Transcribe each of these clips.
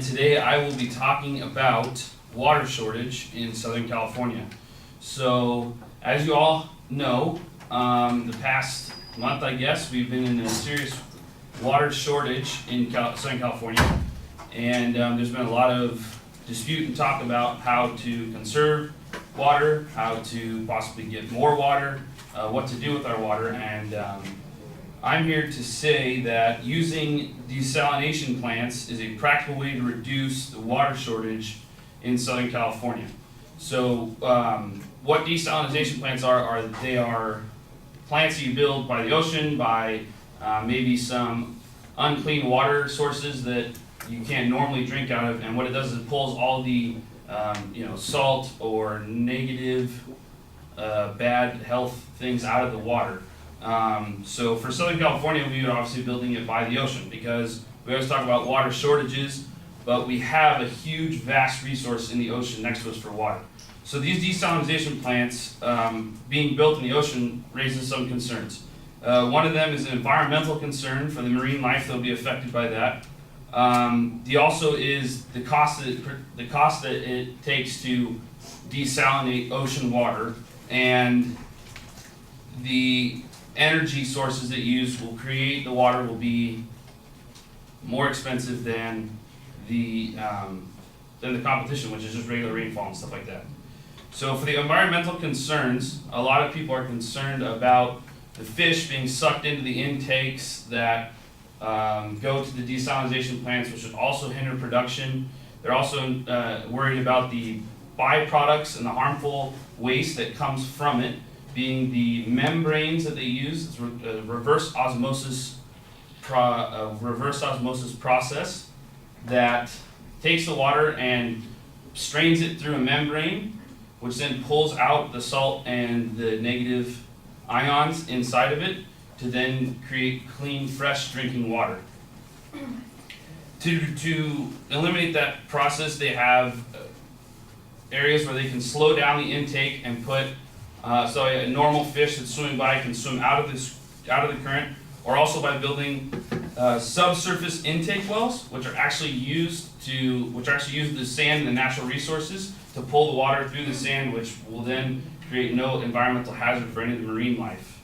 and today I will be talking about water shortage in Southern California. So, as you all know, the past month, I guess, we've been in a serious water shortage in Southern California, and there's been a lot of dispute and talk about how to conserve water, how to possibly get more water, what to do with our water, and I'm here to say that using desalination plants is a practical way to reduce the water shortage in Southern California. So what desalination plants are they are plants that you build by the ocean, by maybe some unclean water sources that you can't normally drink out of, and what it does is it pulls all the salt or negative bad health things out of the water. So for Southern California, we are obviously building it by the ocean because we always talk about water shortages, but we have a huge, vast resource in the ocean next to us for water. So these desalination plants being built in the ocean raises some concerns. One of them is an environmental concern for the marine life that will be affected by that. The also is the cost that it takes to desalinate ocean water, and the energy sources that you use will create the water will be more expensive than the competition, which is just regular rainfall and stuff like that. So for the environmental concerns, a lot of people are concerned about the fish being sucked into the intakes that go to the desalination plants, which would also hinder production. They're also worried about the byproducts and the harmful waste that comes from it, being the membranes that they use. It's a reverse osmosis process that takes the water and strains it through a membrane, which then pulls out the salt and the negative ions inside of it to then create clean, fresh drinking water. To eliminate that process, they have areas where they can slow down the intake and put so a normal fish that's swimming by can swim out of the current, or also by building subsurface intake wells, which actually use the sand and the natural resources to pull the water through the sand, which will then create no environmental hazard for any of the marine life.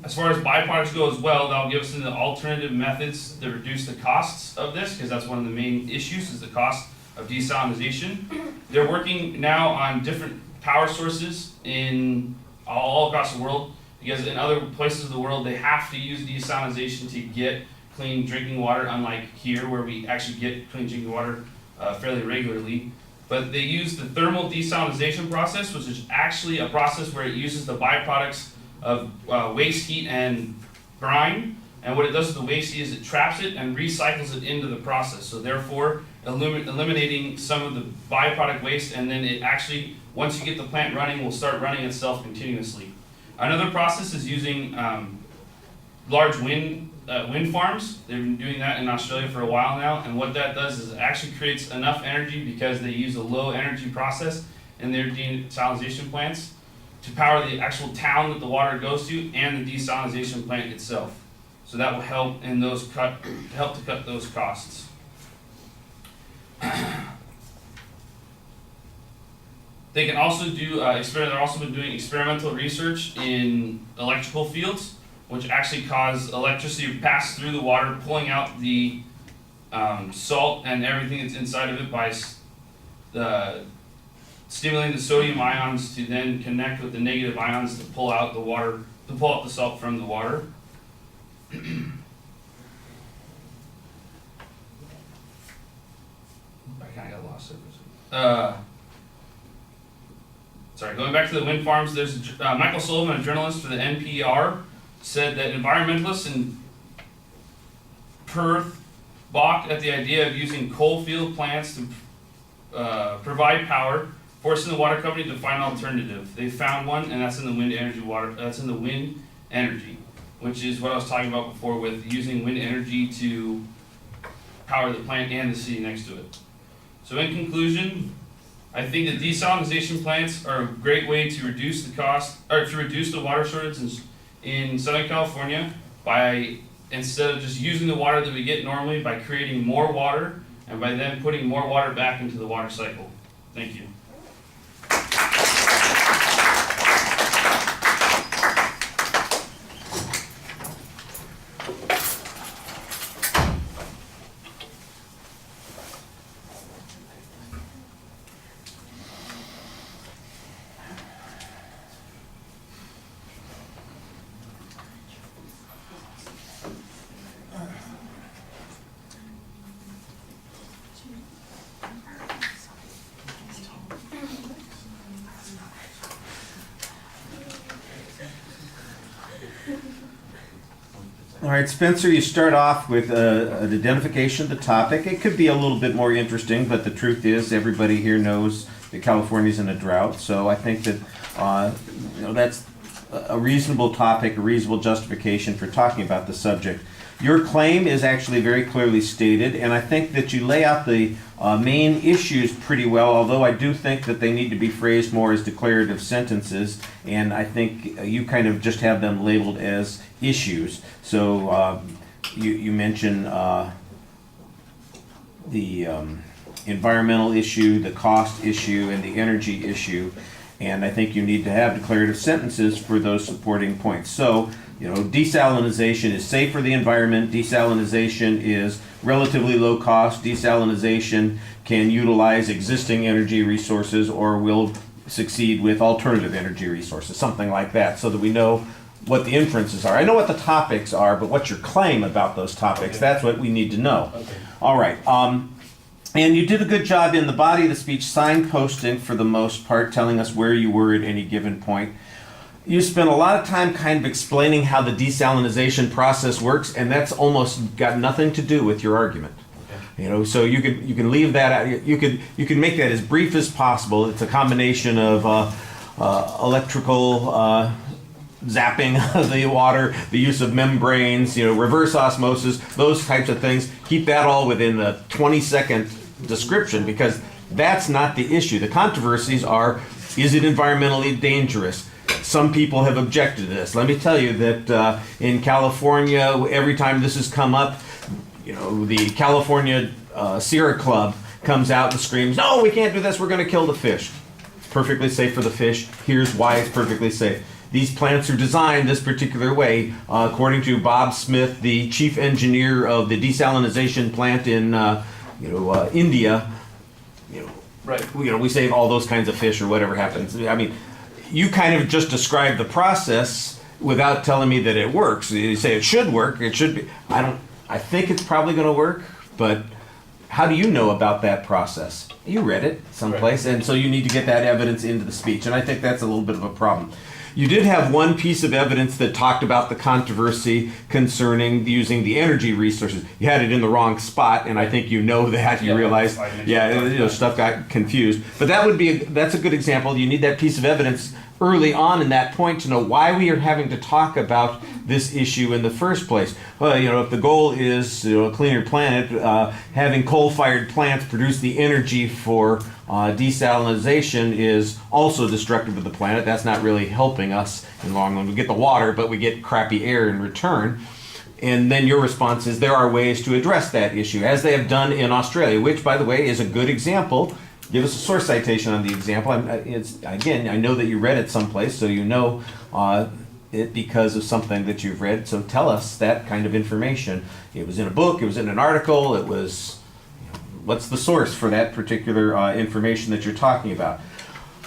As far as byproducts go as well, that'll give us into alternative methods to reduce the costs of this, because that's one of the main issues is the cost of desalination. They're working now on different power sources in all across the world, because in other places of the world they have to use desalination to get clean drinking water, unlike here where we actually get clean drinking water fairly regularly. But they use the thermal desalination process, which is actually a process where it uses the byproducts of waste heat and brine, and what it does with the waste heat is it traps it and recycles it into the process, so therefore eliminating some of the byproduct waste, and then it actually, once you get the plant running, will start running itself continuously. Another process is using large wind farms. They've been doing that in Australia for a while now, and what that does is it actually creates enough energy, because they use a low energy process in their desalination plants, to power the actual town that the water goes to and the desalination plant itself. So that will help in help to cut those costs. They can also do they're also been doing experimental research in electrical fields, which actually cause electricity to pass through the water, pulling out the salt and everything that's inside of it by stimulating the sodium ions to then connect with the negative ions to pull out the water, to pull out the salt from the water. I kind of got lost there. Sorry, going back to the wind farms, there's Michael Sullivan, a journalist for the NPR, said that environmentalists in Perth balked at the idea of using coal field plants to provide power, forcing the water company to find an alternative. They found one, and that's in the wind energy, which is what I was talking about before with using wind energy to power the plant and the city next to it. So in conclusion, I think that desalination plants are a great way to reduce the cost, or to reduce the water shortage in Southern California by instead of just using the water that we get normally by creating more water and by then putting more water back into the water cycle. Thank you. All right, Spencer, you start off with an identification of the topic. It could be a little bit more interesting, but the truth is everybody here knows that California's in a drought. So I think that that's a reasonable topic, a reasonable justification for talking about the subject. Your claim is actually very clearly stated, and I think that you lay out the main issues pretty well, although I do think that they need to be phrased more as declarative sentences, and I think you kind of just have them labeled as issues. So you mention the environmental issue, the cost issue, and the energy issue, and I think you need to have declarative sentences for those supporting points. So, desalinization is safe for the environment, desalinization is relatively low cost, desalinization can utilize existing energy resources or will succeed with alternative energy resources, something like that, so that we know what the inferences are. I know what the topics are, but what's your claim about those topics? Okay. That's what we need to know. Okay. All right. And you did a good job in the body of the speech signposting for the most part, telling us where you were at any given point. You spent a lot of time kind of explaining how the desalinization process works, and that's almost got nothing to do with your argument. Okay. So you can leave that out. You can make that as brief as possible. It's a combination of electrical zapping of the water, the use of membranes, reverse osmosis, those types of things. Keep that all within the 20-second description, because that's not the issue. The controversies are, is it environmentally dangerous? Some people have objected to this. Let me tell you that in California, every time this has come up, the California Sierra Club comes out and screams, "No, we can't do this, we're going to kill the fish." It's perfectly safe for the fish. Here's why it's perfectly safe. These plants are designed this particular way, according to Bob Smith, the chief engineer of the desalinization plant in India. Right. We save all those kinds of fish or whatever happens. I mean, you kind of just described the process without telling me that it works. You say it should work. It should be. I think it's probably going to work, but how do you know about that process? You read it someplace, right. And so you need to get that evidence into the speech, and I think that's a little bit of a problem. You did have one piece of evidence that talked about the controversy concerning using the energy resources. You had it in the wrong spot, and I think you know that. You realize, stuff got confused. But that's a good example. You need that piece of evidence early on in that point to know why we are having to talk about this issue in the first place. Well, if the goal is a cleaner planet, having coal-fired plants produce the energy for desalinization is also destructive of the planet. That's not really helping us in the long run. We get the water, but we get crappy air in return. And then your response is there are ways to address that issue, as they have done in Australia, which, by the way, is a good example. Give us a source citation on the example. Again, I know that you read it someplace, so you know it because of something that you've read. So tell us that kind of information. It was in a book, it was in an article, it was... What's the source for that particular information that you're talking about?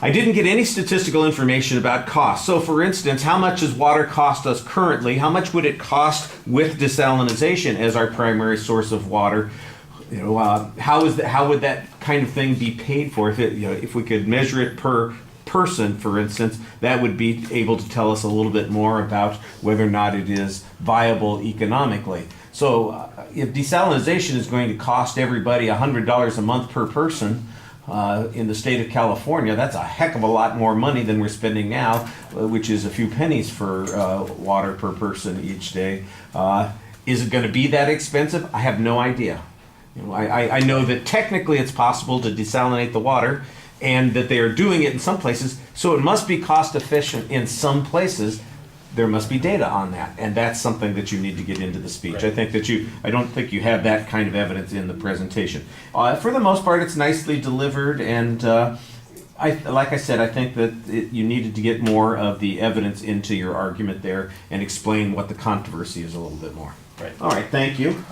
I didn't get any statistical information about cost. So for instance, how much does water cost us currently? How much would it cost with desalinization as our primary source of water? How would that kind of thing be paid for? If we could measure it per person, for instance, that would be able to tell us a little bit more about whether or not it is viable economically. So if desalinization is going to cost everybody $100 a month per person in the state of California, that's a heck of a lot more money than we're spending now, which is a few pennies for water per person each day. Is it going to be that expensive? I have no idea. I know that technically it's possible to desalinate the water, and that they are doing it in some places, so it must be cost efficient in some places. there must be data on that, and that's something that you need to get into the speech. Right. I don't think you have that kind of evidence in the presentation. For the most part, it's nicely delivered, and like I said, I think that you needed to get more of the evidence into your argument there and explain what the controversy is a little bit more. Right. All right, thank you.